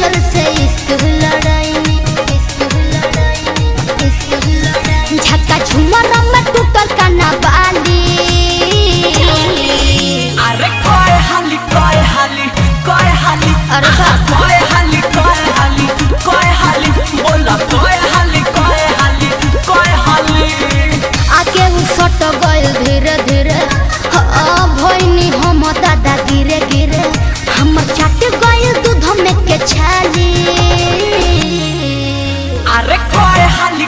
जोर से इश्क लड़ाई झटका झूमर में टूटल काना बाली। अरे कोई हाली अरे कोई हाली बोला कोई हाली आके उ सट गइल धीरे धीरे भइनी हम दादा गिरे गिरे हम चाट गइल दूध में के छाली। अरे कोई हाली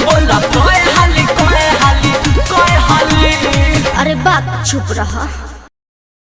बोला कोई हाली अरे बाप चुप रहा।